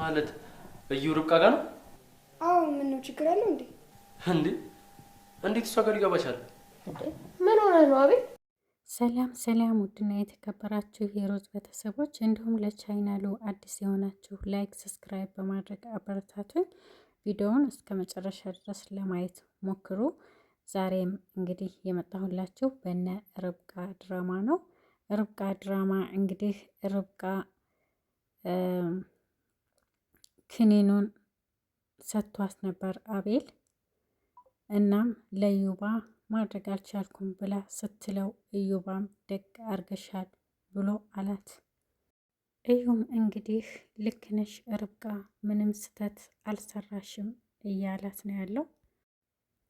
ማለት እዩ ርብቃ ጋር ነው? አዎ። ምን ነው ችግር አለው እንዴ? እንዴት እሷ ጋር ሊገባ ቻለ? ምን ሆነ ነው አቤል? ሰላም ሰላም፣ ውድና የተከበራችሁ የሮዝ ቤተሰቦች እንዲሁም ለቻናሉ አዲስ የሆናችሁ ላይክ፣ ሰብስክራይብ በማድረግ አበረታቱኝ። ቪዲዮውን እስከ መጨረሻ ድረስ ለማየት ሞክሩ። ዛሬም እንግዲህ የመጣሁላችሁ በነ ርብቃ ድራማ ነው። ርብቃ ድራማ እንግዲህ ርብቃ ክኒኑን ሰጥቷት ነበር አቤል። እናም ለዩባ ማድረግ አልቻልኩም ብላ ስትለው እዩባም ደግ አርገሻል ብሎ አላት። እዩም እንግዲህ ልክ ነሽ ርብቃ፣ ምንም ስተት አልሰራሽም እያላት ነው ያለው።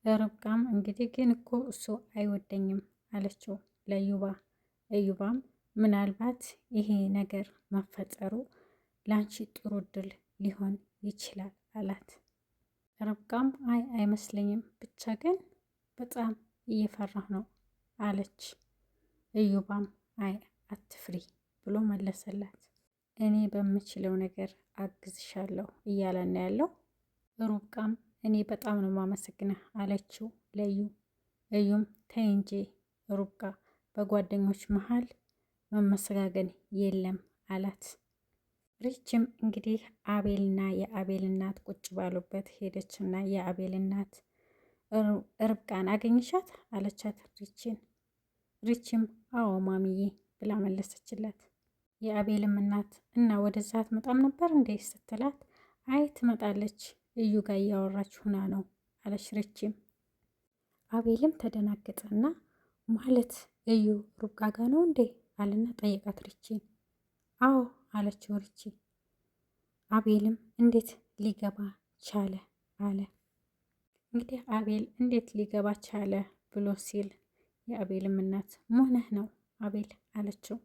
ርብቃም እንግዲህ ግን እኮ እሱ አይወደኝም አለችው ለዩባ። እዩባም ምናልባት ይሄ ነገር መፈጠሩ ላንቺ ጥሩ እድል ሊሆን ይችላል አላት። ርብቃም አይመስለኝም፣ ብቻ ግን በጣም እየፈራሁ ነው አለች። እዩባም አትፍሪ ብሎ መለሰላት። እኔ በምችለው ነገር አግዝሻለሁ እያለን ያለው። ርብቃም እኔ በጣም ነው ማመሰግነህ አለችው ለዩ። እዩም ተይ እንጂ ርብቃ፣ በጓደኞች መሀል መመሰጋገን የለም አላት። ሪችም እንግዲህ አቤልና የአቤል እናት ቁጭ ባሉበት ሄደችና የአቤል እናት ርብቃን አገኘሻት አለቻት ሪችን። ሪችም አዎ ማሚዬ ብላ መለሰችላት። የአቤልም እናት እና ወደዛ አትመጣም ነበር እንዴ ስትላት፣ አይ ትመጣለች እዩ ጋር እያወራች ሁና ነው አለች ሪችም። አቤልም ተደናገጠና ማለት እዩ ርብቃ ጋ ነው እንዴ አለና ጠየቃት ሪችን። አዎ አለችው ሪቺ። አቤልም እንዴት ሊገባ ቻለ አለ። እንግዲህ አቤል እንዴት ሊገባ ቻለ ብሎ ሲል የአቤልም እናት ሞነህ ነው አቤል አለችው።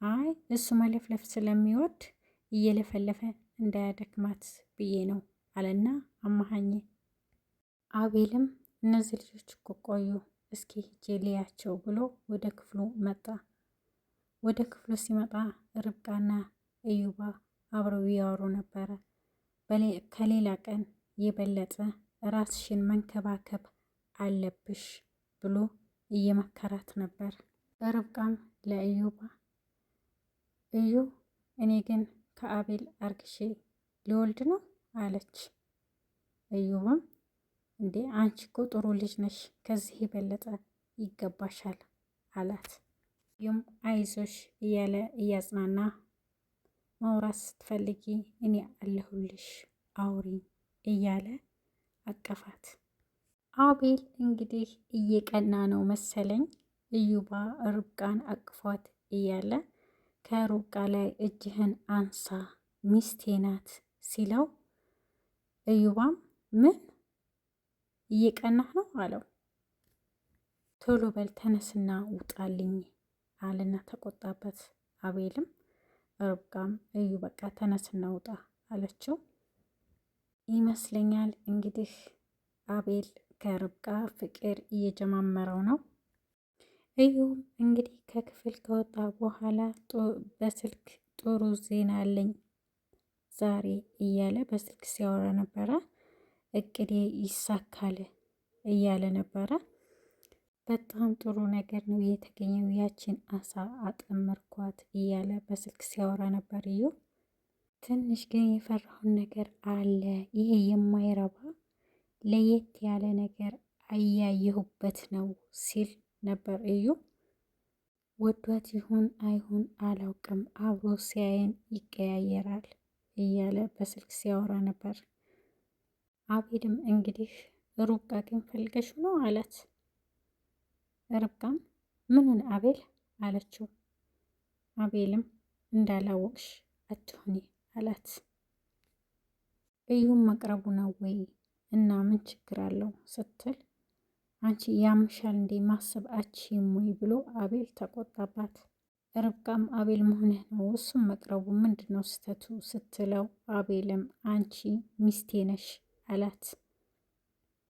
አይ እሱ መለፍለፍ ስለሚወድ እየለፈለፈ እንዳያደክማት ብዬ ነው አለና አማሃኘ። አቤልም እነዚህ ልጆች እኮ ቆዩ እስኪ ሂጄ ልያቸው ብሎ ወደ ክፍሉ መጣ። ወደ ክፍሉ ሲመጣ ርብቃና እዩባ አብረው እያወሩ ነበረ። ከሌላ ቀን የበለጠ ራስሽን መንከባከብ አለብሽ ብሎ እየመከራት ነበር። ርብቃም ለእዩባ እዩ እኔ ግን ከአቤል አርግሼ ሊወልድ ነው አለች። እዩባም እንዴ አንቺ እኮ ጥሩ ልጅ ነሽ፣ ከዚህ የበለጠ ይገባሻል አላት። እዩም አይዞሽ እያለ እያጽናና ማውራት ስትፈልጊ እኔ አለሁልሽ አውሪ እያለ አቀፋት። አቤል እንግዲህ እየቀና ነው መሰለኝ። እዩባ ርብቃን አቅፏት እያለ ከርብቃ ላይ እጅህን አንሳ ሚስቴ ናት ሲለው፣ እዩባም ምን እየቀናህ ነው አለው። ቶሎ በል ተነስና ውጣልኝ አለና ተቆጣበት። አቤልም ርብቃም እዩ በቃ ተነስና ውጣ አለችው ይመስለኛል። እንግዲህ አቤል ከርብቃ ፍቅር እየጀማመረው ነው። እዩም እንግዲህ ከክፍል ከወጣ በኋላ በስልክ ጥሩ ዜና አለኝ ዛሬ እያለ በስልክ ሲያወራ ነበረ። እቅዴ ይሳካል እያለ ነበረ። በጣም ጥሩ ነገር ነው የተገኘው፣ ያችን አሳ አጠመርኳት እያለ በስልክ ሲያወራ ነበር። እዩ ትንሽ ግን የፈራሁን ነገር አለ፣ ይሄ የማይረባ ለየት ያለ ነገር አያየሁበት ነው ሲል ነበር። እዩ ወዷት ይሁን አይሁን አላውቅም፣ አብሮ ሲያየን ይቀያየራል እያለ በስልክ ሲያወራ ነበር። አቤልም እንግዲህ ርብቃ ግን ፈልገሽ ነው አላት። ርብቃም ምንን አቤል አለችው። አቤልም እንዳላወቅሽ አትሆኒ አላት። እዩም መቅረቡ ነው ወይ እና ምን ችግር አለው ስትል፣ አንቺ ያምሻል እንዴ ማሰብ አችም ወይ ብሎ አቤል ተቆጣባት። ርብቃም አቤል መሆንህ ነው እሱም መቅረቡ ምንድን ነው ስተቱ ስትለው፣ አቤልም አንቺ ሚስቴ ነሽ አላት።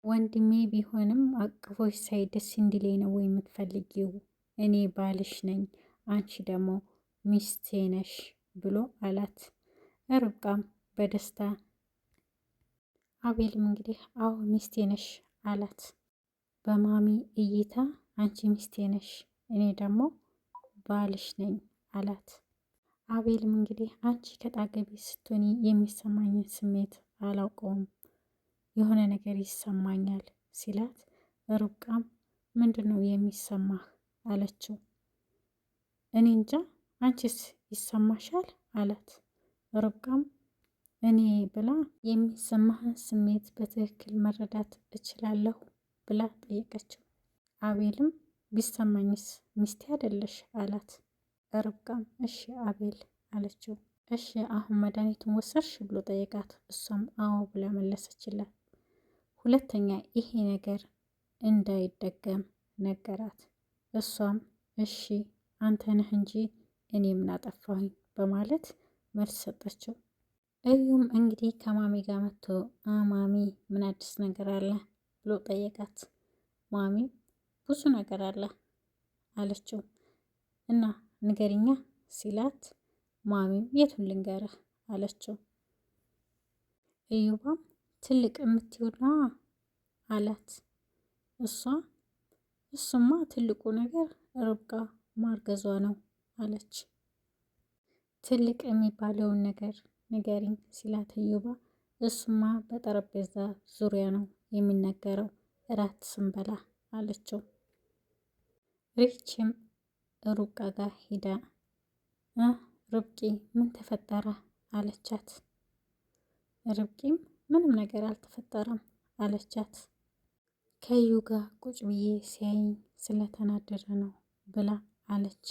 ወንድሜ ቢሆንም አቅፎች ሳይ ደስ እንዲለኝ ነው ወይ የምትፈልጊው? እኔ ባልሽ ነኝ፣ አንቺ ደግሞ ሚስቴ ነሽ ብሎ አላት። ርብቃም በደስታ አቤልም እንግዲህ አዎ ሚስቴ ነሽ አላት። በማሚ እይታ አንቺ ሚስቴ ነሽ፣ እኔ ደግሞ ባልሽ ነኝ አላት። አቤልም እንግዲህ አንቺ ከጣገቢ ስትሆኒ የሚሰማኝን ስሜት አላውቀውም፣ የሆነ ነገር ይሰማኛል ሲላት፣ ርብቃም ምንድን ነው የሚሰማህ አለችው። እኔ እንጃ አንቺስ ይሰማሻል አላት። ርብቃም እኔ ብላ የሚሰማህን ስሜት በትክክል መረዳት እችላለሁ ብላ ጠየቀችው። አቤልም ቢሰማኝስ ሚስቴ አይደለሽ አላት። ርብቃም እሺ አቤል አለችው። እሺ አሁን መድኃኒቱን ወሰድሽ ብሎ ጠየቃት። እሷም አዎ ብላ መለሰችላት። ሁለተኛ ይሄ ነገር እንዳይደገም ነገራት። እሷም እሺ አንተ ነህ እንጂ እኔ ምን አጠፋሁኝ በማለት መልስ ሰጠችው። እዩም እንግዲህ ከማሚ ጋር መጥቶ ማሚ ምን አዲስ ነገር አለ ብሎ ጠየቃት። ማሚ ብዙ ነገር አለ አለችው። እና ንገሪኛ ሲላት፣ ማሚም የቱን ልንገርህ አለችው። እዩባም ትልቅ የምትሆና አላት። እሱማ ትልቁ ነገር ርብቃ ማርገዟ ነው አለች። ትልቅ የሚባለውን ነገር ንገሪኝ ሲላት እዩባ እሱማ በጠረጴዛ ዙሪያ ነው የሚነገረው እራት ስንበላ አለችው። ሪችም ሩቃ ጋር ሂዳ ርብቃ ምን ተፈጠረ አለቻት። ርብቃም ምንም ነገር አልተፈጠረም አለቻት። ከዩ ጋር ቁጭ ብዬ ሲያይኝ ስለተናደደ ነው ብላ አለች።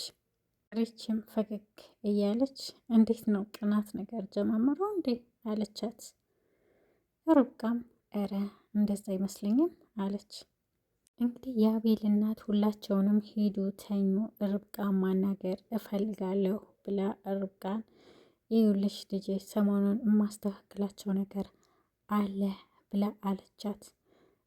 ሪችም ፈገግ እያለች እንዴት ነው ቅናት ነገር ጀማመረው እንዴ አለቻት። ርብቃም እረ እንደዛ አይመስለኝም አለች። እንግዲህ የአቤል እናት ሁላቸውንም ሄዱ ተኙ፣ ርብቃን ማናገር እፈልጋለሁ ብላ ርብቃን ይኸውልሽ ልጄ ሰሞኑን የማስተካከላቸው ነገር አለ ብላ አለቻት።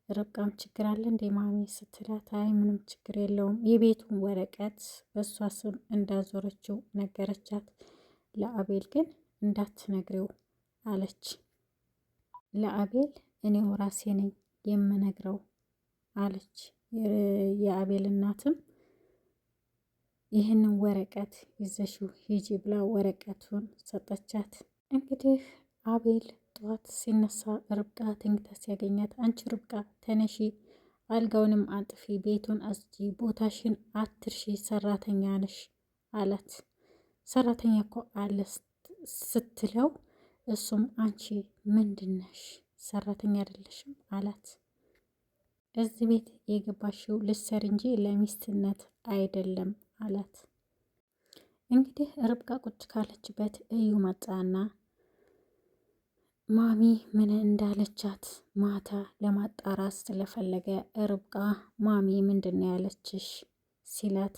ርብቃም ችግር አለ እንዴ ማሚ ስትላት፣ አይ ምንም ችግር የለውም የቤቱን ወረቀት በእሷ ስም እንዳዞረችው ነገረቻት። ለአቤል ግን እንዳትነግሪው አለች። ለአቤል እኔው ራሴ ነኝ የምነግረው አለች። የአቤል እናትም ይህንን ወረቀት ይዘሽው ሂጂ ብላ ወረቀቱን ሰጠቻት። እንግዲህ አቤል ጠዋት ሲነሳ ርብቃ ተኝታ ሲያገኛት፣ አንቺ ርብቃ ተነሺ፣ አልጋውንም አንጥፊ፣ ቤቱን አጽጂ፣ ቦታሽን አትርሺ፣ ሰራተኛ ነሽ አላት። ሰራተኛ እኮ አለ ስትለው፣ እሱም አንቺ ምንድነሽ ሰራተኛ አይደለሽም አላት። እዚህ ቤት የገባሽው ልትሰሪ እንጂ ለሚስትነት አይደለም አላት። እንግዲህ ርብቃ ቁጭ ካለችበት እዩ መጣና ማሚ ምን እንዳለቻት ማታ ለማጣራት ስለፈለገ ርብቃ ማሚ ምንድን ነው ያለችሽ ሲላት፣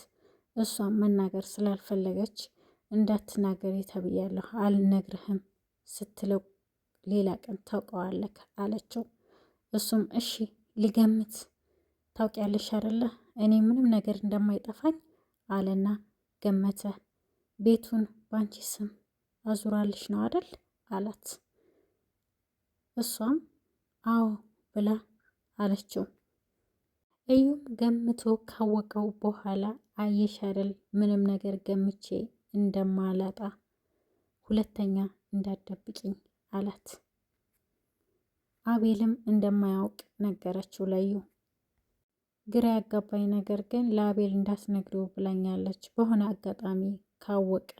እሷም መናገር ስላልፈለገች እንዳትናገሪ ተብያለሁ አልነግርህም ስትለው፣ ሌላ ቀን ታውቀዋለህ አለችው። እሱም እሺ ልገምት፣ ታውቂያለሽ አይደለ እኔ ምንም ነገር እንደማይጠፋኝ አለና ገመተ። ቤቱን ባንቺ ስም አዙራልሽ ነው አይደል አላት። እሷም አዎ ብላ አለችው። እዩም ገምቶ ካወቀው በኋላ አየሽ አይደል ምንም ነገር ገምቼ እንደማላጣ፣ ሁለተኛ እንዳትደብቂኝ አላት። አቤልም እንደማያውቅ ነገረችው ለዩ። ግራ ያጋባኝ ነገር ግን ለአቤል እንዳትነግሪው ብላኛለች፣ በሆነ አጋጣሚ ካወቀ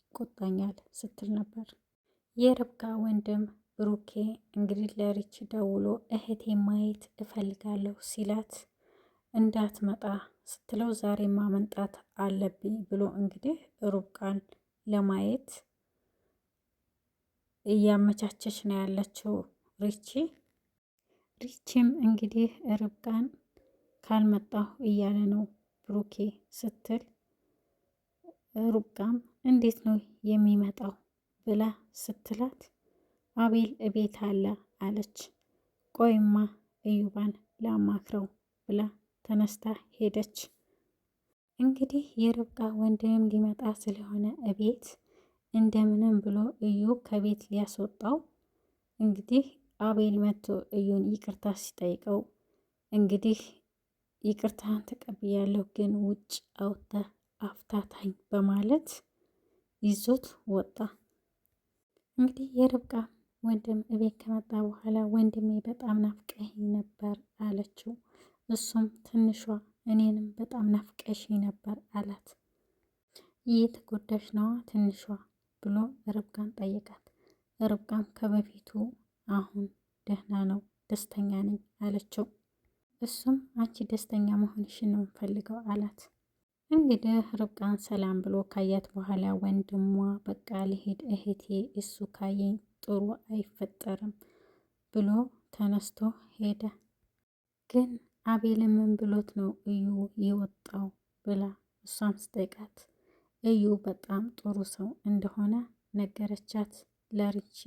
ይቆጣኛል ስትል ነበር። የርብቃ ወንድም ብሩኬ እንግዲህ ለሪች ደውሎ እህቴ ማየት እፈልጋለሁ ሲላት፣ እንዳትመጣ ስትለው ዛሬማ መምጣት አለብኝ ብሎ እንግዲህ ርብቃን ለማየት እያመቻቸች ነው ያለችው ሪችም እንግዲህ ርብቃን ካልመጣሁ እያለ ነው ብሩኬ ስትል፣ ርብቃም እንዴት ነው የሚመጣው ብላ ስትላት፣ አቤል እቤት አለ አለች። ቆይማ እዩባን ላማክረው ብላ ተነስታ ሄደች። እንግዲህ የርብቃ ወንድም ሊመጣ ስለሆነ እቤት እንደምንም ብሎ እዩ ከቤት ሊያስወጣው እንግዲህ አቤል መጥቶ እዩን ይቅርታ ሲጠይቀው እንግዲህ ይቅርታን ተቀብያለሁ፣ ግን ውጭ አውጥተህ አፍታታኝ በማለት ይዞት ወጣ። እንግዲህ የርብቃ ወንድም እቤት ከመጣ በኋላ ወንድሜ በጣም ናፍቀኝ ነበር አለችው። እሱም ትንሿ እኔንም በጣም ናፍቀሽኝ ነበር አላት። እየተጎዳሽ ነዋ ትንሿ ብሎ ርብቃን ጠየቃት። ርብቃም ከበፊቱ አሁን ደህና ነው፣ ደስተኛ ነኝ አለችው። እሱም አንቺ ደስተኛ መሆንሽን ነው የምፈልገው አላት። እንግዲህ ርብቃን ሰላም ብሎ ካያት በኋላ ወንድሟ በቃ ልሄድ እህቴ፣ እሱ ካየኝ ጥሩ አይፈጠርም ብሎ ተነስቶ ሄደ። ግን አቤል ምን ብሎት ነው እዩ የወጣው ብላ እሷም ስጠይቃት እዩ በጣም ጥሩ ሰው እንደሆነ ነገረቻት ለሪቺ።